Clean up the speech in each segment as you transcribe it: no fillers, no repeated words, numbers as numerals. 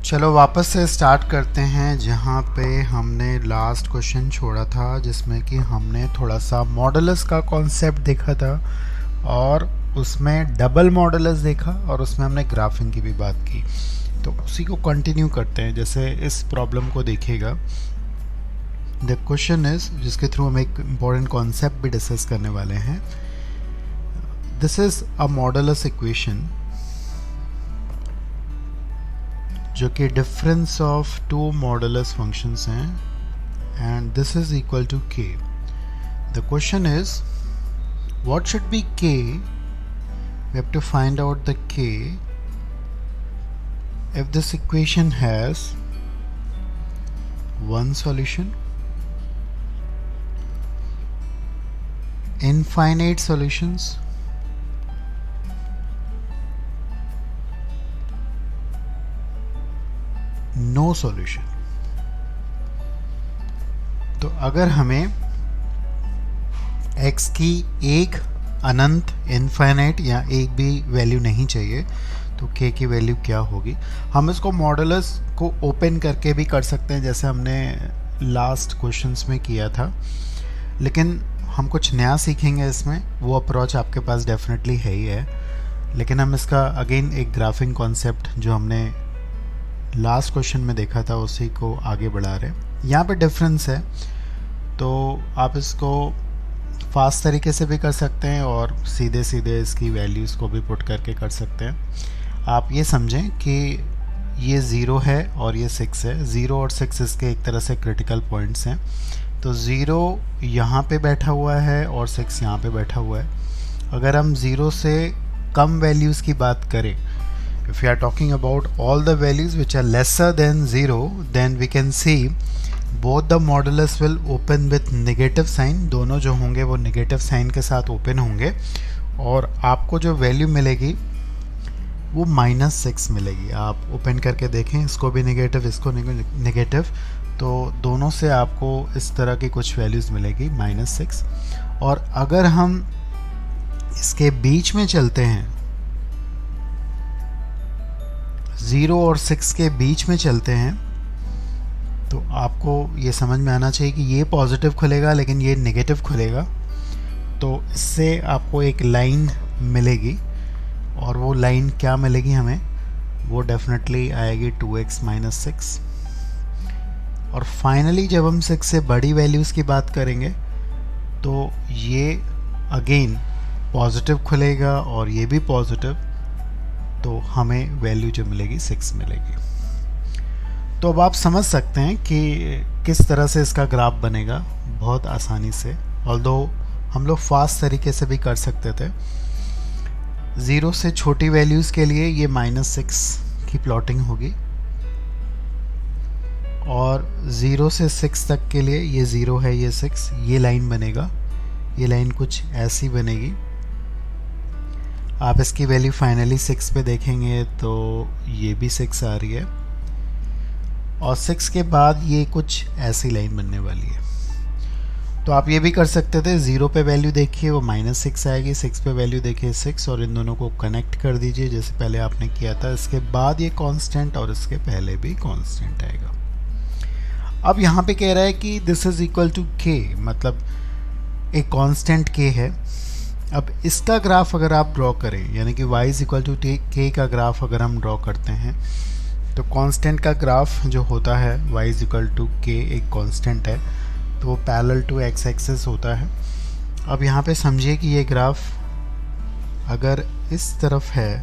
चलो वापस से स्टार्ट करते हैं जहाँ पे हमने लास्ट क्वेश्चन छोड़ा था, जिसमें कि हमने थोड़ा सा मॉडुलस का कॉन्सेप्ट देखा था और उसमें डबल मॉडुलस देखा और उसमें हमने ग्राफिंग की भी बात की। तो उसी को कंटिन्यू करते हैं। जैसे इस प्रॉब्लम को देखिएगा, द क्वेश्चन इज, जिसके थ्रू हम एक इम्पॉर्टेंट कॉन्सेप्ट भी डिस्कस करने वाले हैं। This is a modulus equation जो कि difference of two modulus functions हैं, and this is equal to k। The question is what should be k। We have to find out the k if this equation has one solution, infinite solutions, no solution. तो अगर हमें x की एक अनंत infinite या एक भी value नहीं चाहिए तो k की वैल्यू क्या होगी। हम इसको मॉडुलस को ओपन करके भी कर सकते हैं, जैसे हमने लास्ट क्वेश्चंस में किया था, लेकिन हम कुछ नया सीखेंगे इसमें। वो अप्रोच आपके पास डेफिनेटली है ही है, लेकिन हम इसका अगेन एक ग्राफिंग कॉन्सेप्ट जो हमने लास्ट क्वेश्चन में देखा था उसी को आगे बढ़ा रहे हैं। यहाँ पे डिफरेंस है, तो आप इसको फास्ट तरीके से भी कर सकते हैं और सीधे सीधे इसकी वैल्यूज़ को भी पुट करके कर सकते हैं। आप ये समझें कि ये 0 है और ये 6 है। 0 और 6 इसके एक तरह से क्रिटिकल पॉइंट्स हैं। तो 0 यहाँ पे बैठा हुआ है और 6 यहाँ पे बैठा हुआ है। अगर हम 0 से कम वैल्यूज़ की बात करें, if we are talking about all the values which are lesser than 0, then we can see both the modulus will open with negative sign। दोनों जो होंगे वो negative sign के साथ ओपन होंगे और आपको जो वैल्यू मिलेगी वो -6 मिलेगी। आप ओपन करके देखें, इसको भी नेगेटिव इसको नेगेटिव, तो दोनों से आपको इस तरह की कुछ वैल्यूज़ मिलेगी -6। और अगर हम इसके बीच में चलते हैं, 0 और 6 के बीच में चलते हैं, तो आपको ये समझ में आना चाहिए कि ये पॉजिटिव खुलेगा लेकिन ये नेगेटिव खुलेगा। तो इससे आपको एक लाइन मिलेगी और वो लाइन क्या मिलेगी हमें, वो डेफिनेटली आएगी 2x - 6। और फाइनली जब हम 6 से बड़ी वैल्यूज़ की बात करेंगे तो ये अगेन पॉजिटिव खुलेगा और ये भी पॉजिटिव, तो हमें वैल्यू जो मिलेगी 6 मिलेगी। तो अब आप समझ सकते हैं कि किस तरह से इसका ग्राफ बनेगा बहुत आसानी से, ऑल्दो हम लोग फास्ट तरीके से भी कर सकते थे। 0 से छोटी वैल्यूज़ के लिए ये -6 की प्लॉटिंग होगी और 0 से 6 तक के लिए ये 0 है, ये 6, ये लाइन बनेगा। ये लाइन कुछ ऐसी बनेगी। आप इसकी वैल्यू फाइनली 6 पे देखेंगे तो ये भी 6 आ रही है और 6 के बाद ये कुछ ऐसी लाइन बनने वाली है। तो आप ये भी कर सकते थे, 0 पे वैल्यू देखिए वो -6 आएगी, 6 पे वैल्यू देखिए 6, और इन दोनों को कनेक्ट कर दीजिए जैसे पहले आपने किया था। इसके बाद ये कांस्टेंट और इसके पहले भी कांस्टेंट आएगा। अब यहाँ पे कह रहा है कि this is equal to k, मतलब एक कांस्टेंट k है। अब इसका ग्राफ अगर आप ड्रॉ करें, यानी कि y is equal to k का ग्राफ अगर हम ड्रॉ करते हैं, तो कांस्टेंट का ग्राफ जो होता है y is equal to k, एक कांस्टेंट है तो वो पैरेलल टू x एक्सिस होता है। अब यहाँ पे समझिए कि ये ग्राफ अगर इस तरफ है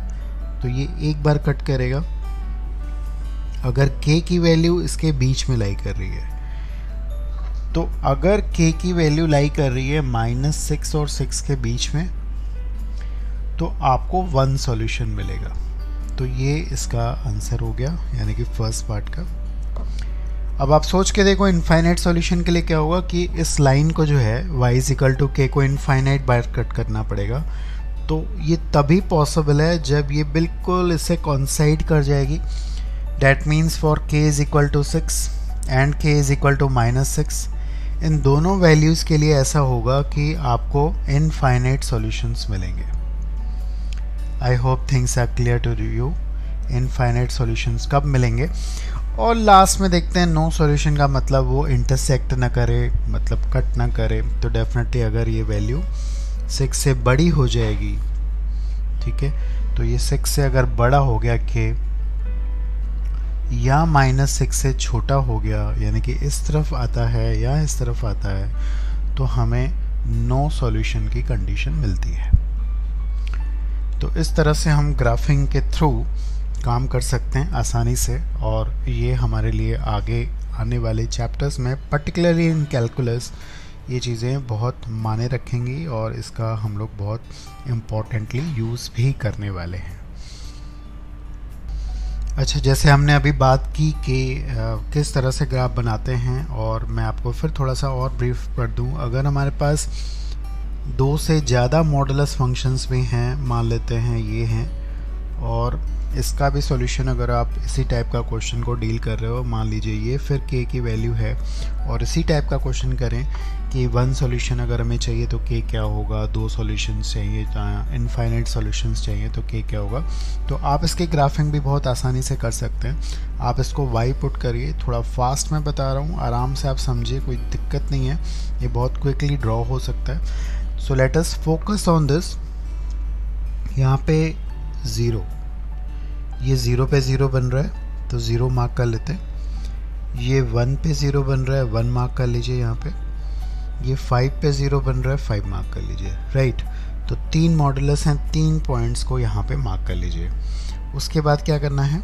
तो ये एक बार कट करेगा। अगर k की वैल्यू इसके बीच में लाई कर रही है, तो अगर k की वैल्यू लाई कर रही है -6 और 6 के बीच में, तो आपको 1 सॉल्यूशन मिलेगा। तो ये इसका आंसर हो गया, यानी कि फर्स्ट पार्ट का। अब आप सोच के देखो इनफाइनाइट सॉल्यूशन के लिए क्या होगा कि इस लाइन को जो है y is equal to k को इनफाइनाइट बार कट करना पड़ेगा। तो ये तभी पॉसिबल है जब ये बिल्कुल इसे कॉन्साइड कर जाएगी। That means for k is equal to 6 and k is equal to -6, इन दोनों वैल्यूज़ के लिए ऐसा होगा कि आपको इनफाइनाइट सॉल्यूशंस मिलेंगे। I hope things are clear to you. Infinite solutions कब मिलेंगे। और लास्ट में देखते हैं नो सॉल्यूशन का मतलब वो इंटरसेक्ट ना करे, मतलब कट ना करे। तो डेफिनेटली अगर ये वैल्यू 6 से बड़ी हो जाएगी, ठीक है, तो ये 6 से अगर बड़ा हो गया के या -6 से छोटा हो गया, यानी कि इस तरफ आता है या इस तरफ आता है, तो हमें नो सॉल्यूशन की कंडीशन मिलती है। तो इस तरह से हम ग्राफिंग के थ्रू काम कर सकते हैं आसानी से, और ये हमारे लिए आगे आने वाले चैप्टर्स में पर्टिकुलरली इन कैलकुलस ये चीज़ें बहुत मायने रखेंगी और इसका हम लोग बहुत इम्पोर्टेंटली यूज़ भी करने वाले हैं। अच्छा, जैसे हमने अभी बात की कि किस तरह से ग्राफ बनाते हैं, और मैं आपको फिर थोड़ा सा और ब्रीफ कर दूं। अगर हमारे पास 2 से ज़्यादा मॉडुलस फंक्शंस भी हैं, मान लेते हैं ये हैं, और इसका भी सॉल्यूशन अगर आप इसी टाइप का क्वेश्चन को डील कर रहे हो, मान लीजिए ये फिर k की वैल्यू है, और इसी टाइप का क्वेश्चन करें कि 1 सॉल्यूशन अगर हमें चाहिए तो k क्या होगा, 2 सॉल्यूशंस चाहिए, इनफाइनाइट सॉल्यूशंस चाहिए तो k क्या होगा। तो आप इसकी ग्राफिंग भी बहुत आसानी से कर सकते हैं। आप इसको y पुट करिए, थोड़ा फास्ट मैं बता रहा हूँ, आराम से आप समझिए, कोई दिक्कत नहीं है, ये बहुत क्विकली ड्रॉ हो सकता है। सो let us focus on this. यहाँ पे 0, ये 0 पे 0 बन रहा है तो 0 मार्क कर लेते हैं। ये 1 पे 0 बन रहा है, 1 मार्क कर लीजिए यहाँ पे। ये 5 पे 0 बन रहा है, 5 मार्क कर लीजिए, राइट। तो 3 मॉडुलस हैं, 3 पॉइंट्स को यहाँ पे मार्क कर लीजिए। उसके बाद क्या करना है,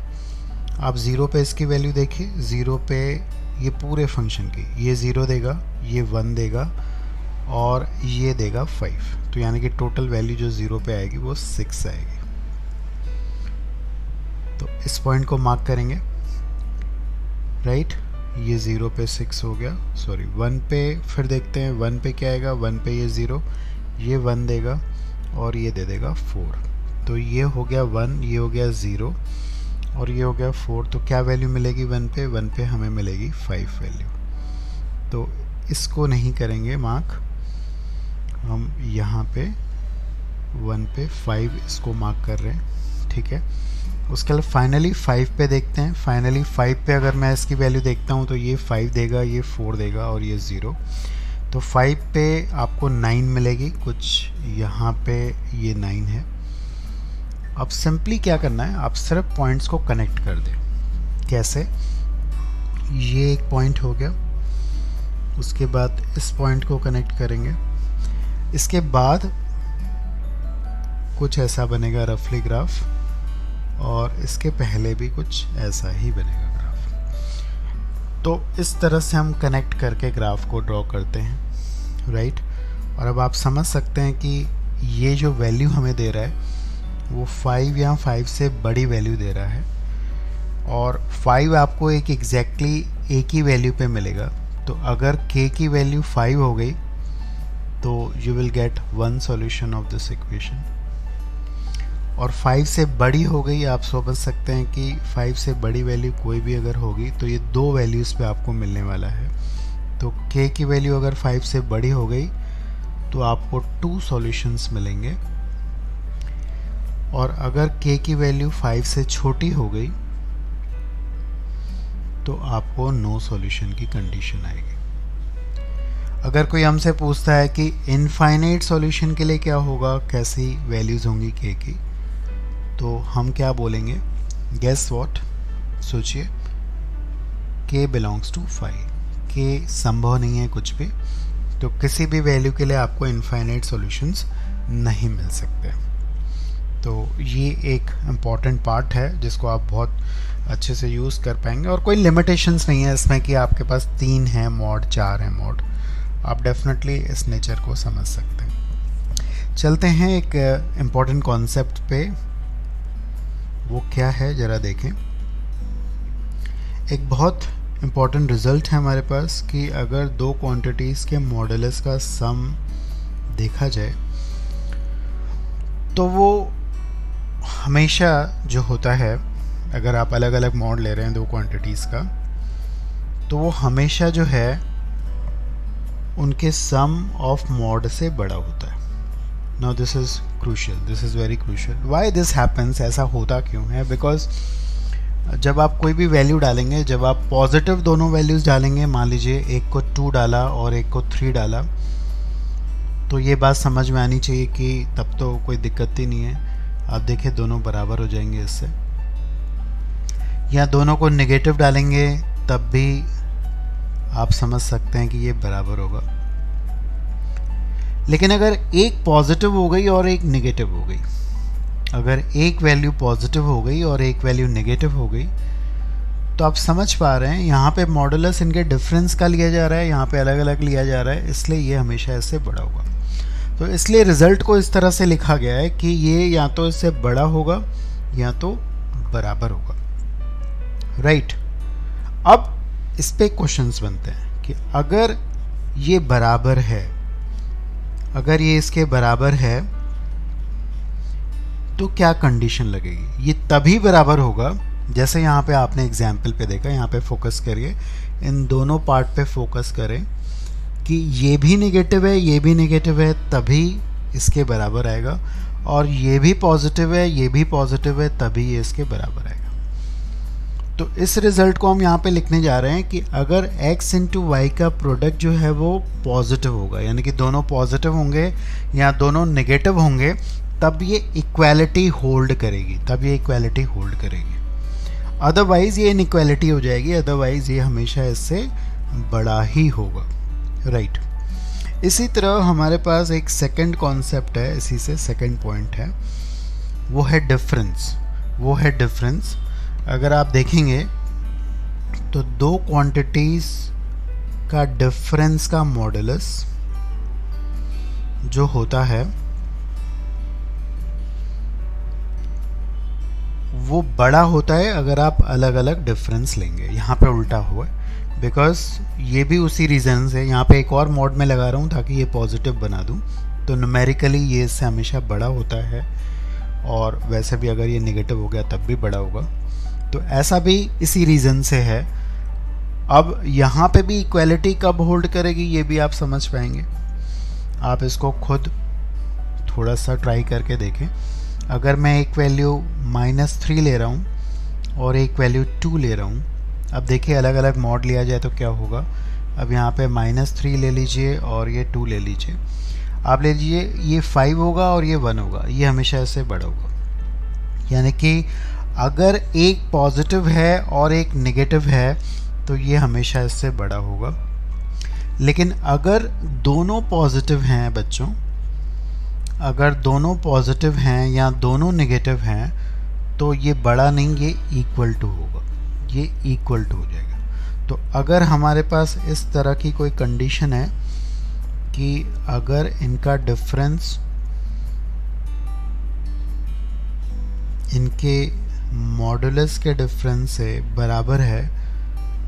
आप 0 पे इसकी वैल्यू देखिए, 0 पे ये पूरे फंक्शन की, ये 0 देगा, ये 1 देगा और ये देगा 5। तो यानी कि टोटल वैल्यू जो 0 पे आएगी वो 6 आएगी। तो इस पॉइंट को मार्क करेंगे, राइट। ये 0 पे 6 हो गया, सॉरी 1 पे फिर देखते हैं 1 पे क्या आएगा, 1 पे ये 0, ये 1 देगा और ये दे देगा 4। तो ये हो गया 1, ये हो गया 0 और ये हो गया 4। तो क्या वैल्यू मिलेगी 1 पे, 1 पे हमें मिलेगी 5 वैल्यू। तो इसको नहीं करेंगे मार्क, हम यहाँ पे 1 पे 5 इसको मार्क कर रहे हैं, ठीक है। उसके बाद फाइनली 5 पे देखते हैं। फाइनली 5 पे अगर मैं इसकी वैल्यू देखता हूँ तो ये 5 देगा, ये 4 देगा और ये 0। तो 5 पे आपको 9 मिलेगी, कुछ यहाँ पे ये 9 है। अब सिंपली क्या करना है, आप सिर्फ पॉइंट्स को कनेक्ट कर दें। कैसे, ये एक पॉइंट हो गया, उसके बाद इस पॉइंट को कनेक्ट करेंगे, इसके बाद कुछ ऐसा बनेगा रफली ग्राफ, और इसके पहले भी कुछ ऐसा ही बनेगा ग्राफ। तो इस तरह से हम कनेक्ट करके ग्राफ को ड्रॉ करते हैं, राइट। और अब आप समझ सकते हैं कि ये जो वैल्यू हमें दे रहा है वो 5 या 5 से बड़ी वैल्यू दे रहा है, और 5 आपको एक एग्जैक्टली एक ही वैल्यू पे मिलेगा। तो अगर k की वैल्यू 5 हो गई तो you will gate 1 solution of this equation, और 5 से बड़ी हो गई, आप समझ सकते हैं कि 5 से बड़ी वैल्यू कोई भी अगर होगी तो ये 2 वैल्यूज़ पे आपको मिलने वाला है। तो k की वैल्यू अगर 5 से बड़ी हो गई तो आपको 2 सॉल्यूशंस मिलेंगे, और अगर k की वैल्यू 5 से छोटी हो गई तो आपको नो सॉल्यूशन की कंडीशन आएगी। अगर कोई हमसे पूछता है कि इनफाइनाइट सॉल्यूशन के लिए क्या होगा, कैसी वैल्यूज़ होंगी k की, तो हम क्या बोलेंगे, गेस व्हाट, सोचिए, k बिलोंग्स टू 5, k संभव नहीं है कुछ भी, तो किसी भी वैल्यू के लिए आपको इनफाइनाइट सॉल्यूशंस नहीं मिल सकते। तो ये एक इम्पॉर्टेंट पार्ट है जिसको आप बहुत अच्छे से यूज़ कर पाएंगे, और कोई लिमिटेशंस नहीं है इसमें कि आपके पास 3 है मॉड, 4 है मॉड, आप डेफिनेटली इस नेचर को समझ सकते हैं। चलते हैं एक इम्पॉर्टेंट कॉन्सेप्ट पे, वो क्या है ज़रा देखें। एक बहुत इम्पॉर्टेंट रिज़ल्ट है हमारे पास कि अगर 2 क्वांटिटीज़ के मॉडुलस का सम देखा जाए तो वो हमेशा जो होता है, अगर आप अलग अलग मॉड ले रहे हैं 2 क्वांटिटीज़ का, तो वो हमेशा जो है उनके सम ऑफ मॉड से बड़ा होता है। Now this is crucial, this is very crucial. Why this happens, ऐसा होता क्यों है? बिकॉज जब आप कोई भी वैल्यू डालेंगे, जब आप पॉजिटिव दोनों वैल्यूज़ डालेंगे, मान लीजिए एक को 2 डाला और एक को 3 डाला, तो ये बात समझ में आनी चाहिए कि तब तो कोई दिक्कत ही नहीं है. आप देखिए दोनों बराबर हो जाएंगे इससे. या दोनों को नेगेटिव डालेंगे तब भी आप समझ सकते हैं कि ये बराबर होगा. लेकिन अगर एक पॉजिटिव हो गई और एक नेगेटिव हो गई, अगर एक वैल्यू पॉजिटिव हो गई और एक वैल्यू नेगेटिव हो गई, तो आप समझ पा रहे हैं यहाँ पे मॉडुलस इनके डिफरेंस का लिया जा रहा है, यहाँ पे अलग अलग लिया जा रहा है, इसलिए ये हमेशा इससे बड़ा होगा. तो इसलिए रिजल्ट को इस तरह से लिखा गया है कि ये या तो इससे बड़ा होगा या तो बराबर होगा. राइट. अब इस पे क्वेश्चंस बनते हैं कि अगर ये बराबर है, अगर ये इसके बराबर है तो क्या कंडीशन लगेगी? ये तभी बराबर होगा, जैसे यहाँ पे आपने एग्जाम्पल पे देखा. यहाँ पे फोकस करिए, इन दोनों पार्ट पे फोकस करें कि ये भी नेगेटिव है, ये भी नेगेटिव है, तभी इसके बराबर आएगा. और ये भी पॉजिटिव है, ये भी पॉजिटिव है, तभी ये इसके बराबर आएगा. तो इस रिज़ल्ट को हम यहाँ पे लिखने जा रहे हैं कि अगर x इंटू वाई का प्रोडक्ट जो है वो पॉजिटिव होगा, यानी कि दोनों पॉजिटिव होंगे या दोनों नेगेटिव होंगे, तब ये इक्वालिटी होल्ड करेगी, तब ये इक्वालिटी होल्ड करेगी. अदरवाइज़ ये इनइक्वालिटी हो जाएगी, अदरवाइज़ ये हमेशा इससे बड़ा ही होगा. राइट. इसी तरह हमारे पास एक सेकंड कॉन्सेप्ट है, इसी से सेकंड पॉइंट है, वो है डिफरेंस. वो है डिफरेंस. अगर आप देखेंगे तो दो क्वांटिटीज़ का डिफरेंस का मॉडुलस जो होता है वो बड़ा होता है अगर आप अलग अलग डिफरेंस लेंगे. यहाँ पे उल्टा हुआ है, बिकॉज ये भी उसी रीज़न से. यहाँ पे एक और मोड में लगा रहा हूँ ताकि ये पॉजिटिव बना दूँ, तो न्यूमेरिकली ये इससे हमेशा बड़ा होता है, और वैसे भी अगर ये नेगेटिव हो गया तब भी बड़ा होगा. तो ऐसा भी इसी रीज़न से है. अब यहाँ पे भी इक्वालिटी कब होल्ड करेगी ये भी आप समझ पाएंगे. आप इसको खुद थोड़ा सा ट्राई करके देखें. अगर मैं एक वैल्यू -3 ले रहा हूँ और एक वैल्यू 2 ले रहा हूँ, अब देखिए अलग अलग मॉड लिया जाए तो क्या होगा. अब यहाँ पे -3 ले लीजिए और ये 2 ले लीजिए. आप ले लीजिए ये 5 होगा और ये 1 होगा, ये हमेशा इससे बड़ा होगा. यानी कि अगर एक पॉजिटिव है और एक नेगेटिव है तो ये हमेशा इससे बड़ा होगा. लेकिन अगर दोनों पॉजिटिव हैं बच्चों, अगर दोनों पॉजिटिव हैं या दोनों नेगेटिव हैं, तो ये बड़ा नहीं, ये इक्वल टू होगा, ये इक्वल टू हो जाएगा. तो अगर हमारे पास इस तरह की कोई कंडीशन है कि अगर इनका डिफरेंस इनके मॉडुलस के डिफरेंस से बराबर है,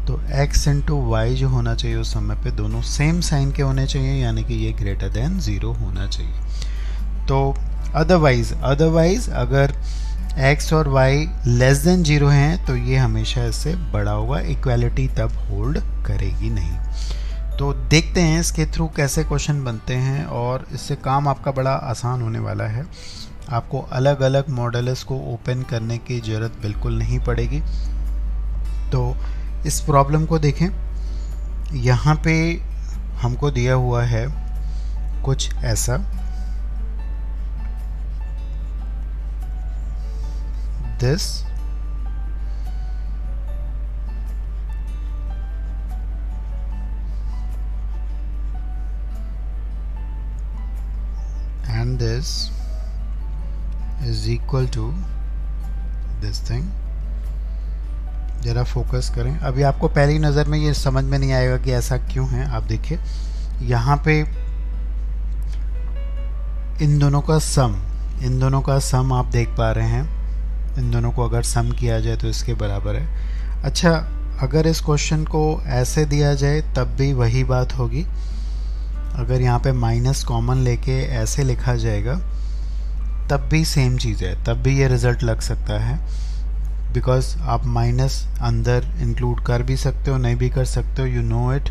तो x इंटू वाई जो होना चाहिए उस समय पे दोनों सेम साइन के होने चाहिए, यानी कि ये ग्रेटर देन 0 होना चाहिए. तो अदरवाइज अगर x और y लेस देन 0 हैं तो ये हमेशा इससे बड़ा होगा, इक्वालिटी तब होल्ड करेगी नहीं. तो देखते हैं इसके थ्रू कैसे क्वेश्चन बनते हैं, और इससे काम आपका बड़ा आसान होने वाला है. आपको अलग अलग मॉडल्स को ओपन करने की ज़रूरत बिल्कुल नहीं पड़ेगी. तो इस प्रॉब्लम को देखें. यहाँ पे हमको दिया हुआ है कुछ ऐसा, this and this is equal to this thing. ज़रा फोकस करें. अभी आपको पहली नज़र में ये समझ में नहीं आएगा कि ऐसा क्यों है. आप देखिए यहाँ पे इन दोनों का सम आप देख पा रहे हैं. इन दोनों को अगर सम किया जाए तो इसके बराबर है. अच्छा, अगर इस क्वेश्चन को ऐसे दिया जाए तब भी वही बात होगी. अगर यहाँ पे माइनस कॉमन लेके ऐसे लिखा जाएगा तब भी सेम चीज़ है, तब भी ये रिज़ल्ट लग सकता है. बिकॉज आप माइनस अंदर इंक्लूड कर भी सकते हो, नहीं भी कर सकते हो. यू नो इट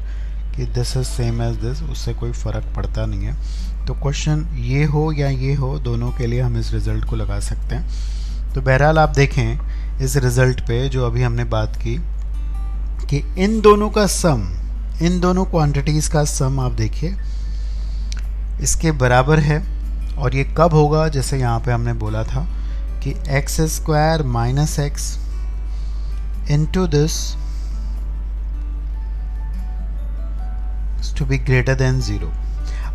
कि this is same as this, उससे कोई फ़र्क पड़ता नहीं है। तो क्वेश्चन ये हो या ये हो, दोनों के लिए हम इस रिज़ल्ट को लगा सकते हैं। तो बहरहाल आप देखें इस रिज़ल्ट पे जो अभी हमने बात की कि इन दोनों का सम, इन दोनों क्वांटिटीज़ का सम आप देखिए इसके बराबर है। और ये कब होगा, जैसे यहाँ पे हमने बोला था कि x square minus x into this to be greater than 0।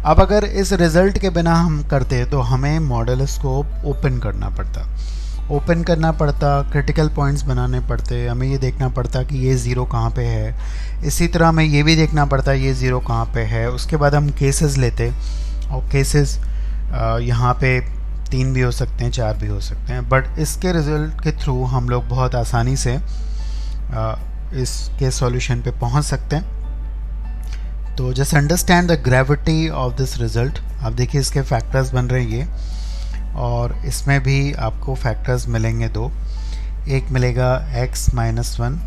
अब अगर इस रिज़ल्ट के बिना हम करते तो हमें मॉडल्स को ओपन करना पड़ता, क्रिटिकल पॉइंट्स बनाने पड़ते, हमें ये देखना पड़ता कि ये 0 कहाँ पे है, इसी तरह हमें ये भी देखना पड़ता ये 0 कहाँ पे है। उसके बाद हम केसेस लेते, और केसेस यहाँ पे 3 भी हो सकते हैं, 4 भी हो सकते हैं, बट इसके रिज़ल्ट के थ्रू हम लोग बहुत आसानी से इसके सॉल्यूशन पे पहुँच सकते हैं। तो just understand the gravity of this result. आप देखिए इसके फैक्टर्स बन रहे हैं ये, और इसमें भी आपको फैक्टर्स मिलेंगे 2, एक मिलेगा x माइनस 1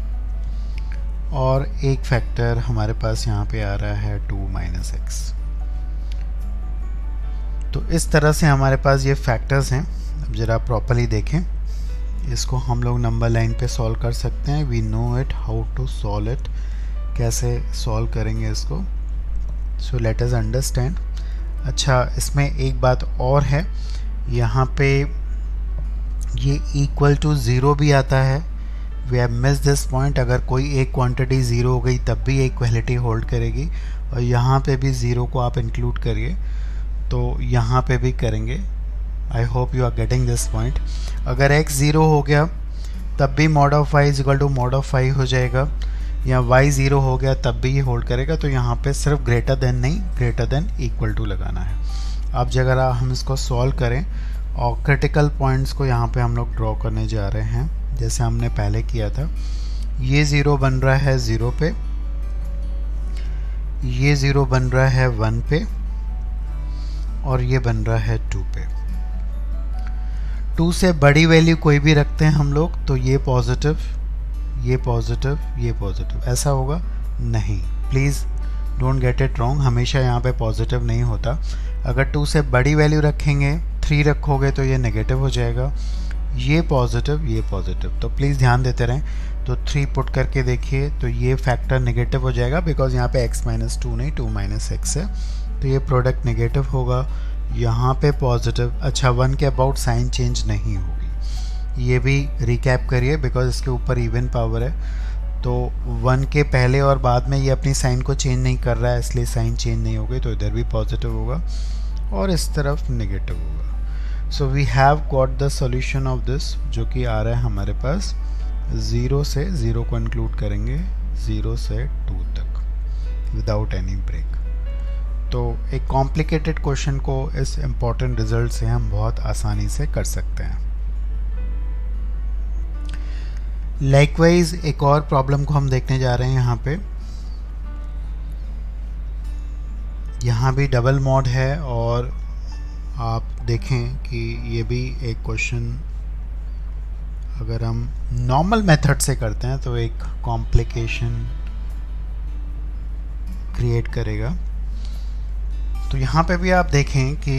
और एक फैक्टर हमारे पास यहाँ पे आ रहा है 2 माइनस एक्स। तो इस तरह से हमारे पास ये फैक्टर्स हैं। अब ज़रा प्रॉपरली देखें, इसको हम लोग नंबर लाइन पे सॉल्व कर सकते हैं। We know it how to solve it, कैसे सॉल्व करेंगे इसको। So let us understand. अच्छा, इसमें एक बात और है, यहाँ पे ये इक्वल टू 0 भी आता है। We have miss this point. अगर कोई एक क्वांटिटी 0 हो गई तब भी इक्वलिटी होल्ड करेगी, और यहाँ पे भी 0 को आप इंक्लूड करिए तो यहाँ पे भी करेंगे। I hope you are getting this point. अगर x 0 हो गया तब भी mod of y is equal to mod of 5 हो जाएगा, या y 0 हो गया तब भी ये होल्ड करेगा। तो यहाँ पे सिर्फ ग्रेटर देन नहीं, ग्रेटर देन इक्वल टू लगाना है। अब जगह हम इसको सॉल्व करें और क्रिटिकल पॉइंट्स को यहाँ पे हम लोग ड्रॉ करने जा रहे हैं, जैसे हमने पहले किया था। ये 0 बन रहा है 0 पे, ये 0 बन रहा है 1 पे, और ये बन रहा है 2 पे। 2 से बड़ी वैल्यू कोई भी रखते हैं हम लोग तो ये पॉजिटिव, ये पॉजिटिव, ये पॉजिटिव, ऐसा होगा नहीं। Please don't get it wrong, हमेशा यहाँ पे पॉजिटिव नहीं होता। अगर 2 से बड़ी वैल्यू रखेंगे, 3 रखोगे तो ये नेगेटिव हो जाएगा, ये पॉजिटिव, ये पॉजिटिव। तो प्लीज़ ध्यान देते रहें। तो 3 पुट करके देखिए तो ये फैक्टर नेगेटिव हो जाएगा, बिकॉज यहाँ पे x माइनस 2 नहीं 2 माइनस एक्स है, तो ये प्रोडक्ट नेगेटिव होगा। यहाँ पे पॉजिटिव। अच्छा, 1 के अबाउट साइन चेंज नहीं होगी, ये भी रिकैप करिए बिकॉज इसके ऊपर इवन पावर है। तो 1 के पहले और बाद में ये अपनी साइन को चेंज नहीं कर रहा है, इसलिए साइन चेंज नहीं होगी, तो इधर भी पॉजिटिव होगा और इस तरफ नेगेटिव होगा। So we have got the solution of this, जो कि आ रहा है हमारे पास 0 से 0 को इंक्लूड करेंगे 0 से 2 तक विदाउट एनी ब्रेक। तो एक कॉम्प्लिकेटेड क्वेश्चन को इस इम्पॉर्टेंट रिजल्ट से हम बहुत आसानी से कर सकते हैं। लाइकवाइज एक और प्रॉब्लम को हम देखने जा रहे हैं। यहाँ भी डबल मॉड है, और आप देखें कि ये भी एक क्वेश्चन अगर हम नॉर्मल मेथड से करते हैं तो एक कॉम्प्लिकेशन क्रिएट करेगा। तो यहाँ पे भी आप देखें कि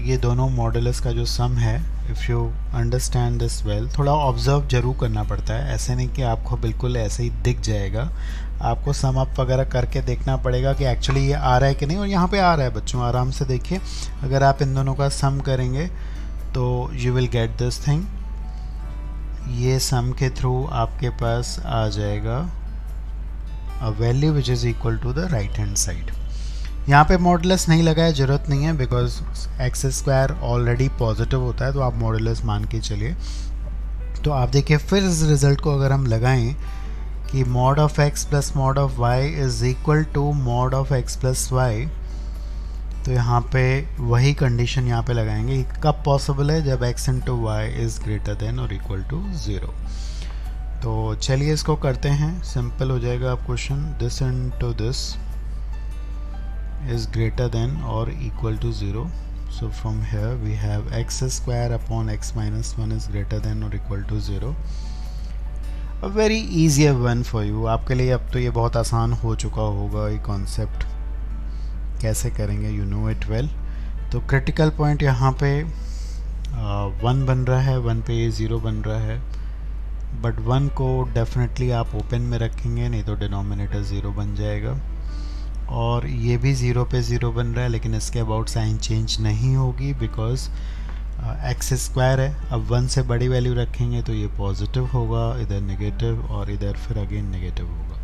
ये दोनों मॉडल्स का जो सम है, if you understand this well, थोड़ा ऑब्जर्व जरूर करना पड़ता है। ऐसे नहीं कि आपको बिल्कुल ऐसे ही दिख जाएगा, आपको सम अप वगैरह करके देखना पड़ेगा कि एक्चुअली ये आ रहा है कि नहीं। और यहाँ पे आ रहा है बच्चों, आराम से देखिए। अगर आप इन दोनों का सम करेंगे तो you will get this thing. ये सम के थ्रू आपके पास आ जाएगा a value which is equal to the right hand side. यहाँ पे मॉडुलस नहीं लगाए, ज़रूरत नहीं है, because x square already positive होता है, तो आप मॉडुलस मान के चलिए। तो आप देखिए फिर इस रिज़ल्ट को अगर हम लगाएं कि mod of x plus mod of y is equal to mod of x plus y, तो यहाँ पे वही कंडीशन यहाँ पे लगाएंगे। कब पॉसिबल है? जब x into y is greater than और इक्वल टू 0। तो चलिए इसको करते हैं, सिंपल हो जाएगा आप question. This into this is greater than or equal to 0. So from here we have x square upon x minus 1 is greater than or equal to 0. A very easy one for you, आपके लिए अब तो ये बहुत आसान हो चुका होगा ये कॉन्सेप्ट कैसे करेंगे, यू नो इट वेल। तो क्रिटिकल पॉइंट यहाँ पे 1 बन रहा है, 1 पे ये 0 बन रहा है, बट 1 को डेफिनेटली आप ओपन में रखेंगे, नहीं तो डिनोमिनेटर 0 बन जाएगा। और ये भी 0 पे 0 बन रहा है, लेकिन इसके अबाउट साइन चेंज नहीं होगी बिकॉज एक्स स्क्वायर है। अब 1 से बड़ी वैल्यू रखेंगे तो ये पॉजिटिव होगा, इधर नेगेटिव, और इधर फिर अगेन नेगेटिव होगा,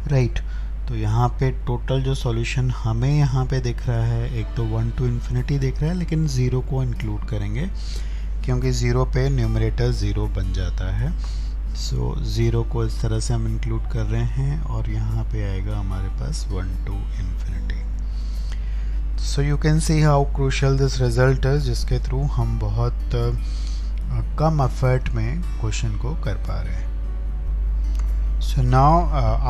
राइट। तो यहाँ पे टोटल जो सॉल्यूशन हमें यहाँ पे दिख रहा है, एक तो 1 to infinity दिख रहा है, लेकिन 0 को इंक्लूड करेंगे क्योंकि 0 पे न्यूमरेटर 0 बन जाता है। सो 0 को इस तरह से हम इंक्लूड कर रहे हैं, और यहाँ पे आएगा हमारे पास 1 to infinity। So you can see how crucial this result है, जिसके थ्रू हम बहुत कम एफर्ट में क्वेश्चन को कर पा रहे हैं। So now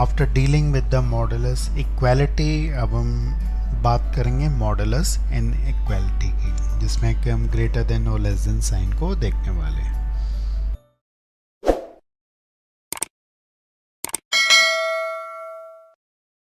after dealing with the modulus equality, अब हम बात करेंगे मॉडुलस इन इक्वालिटी की, जिसमें कि हम ग्रेटर देन और लेस देन साइन को देखने वाले हैं।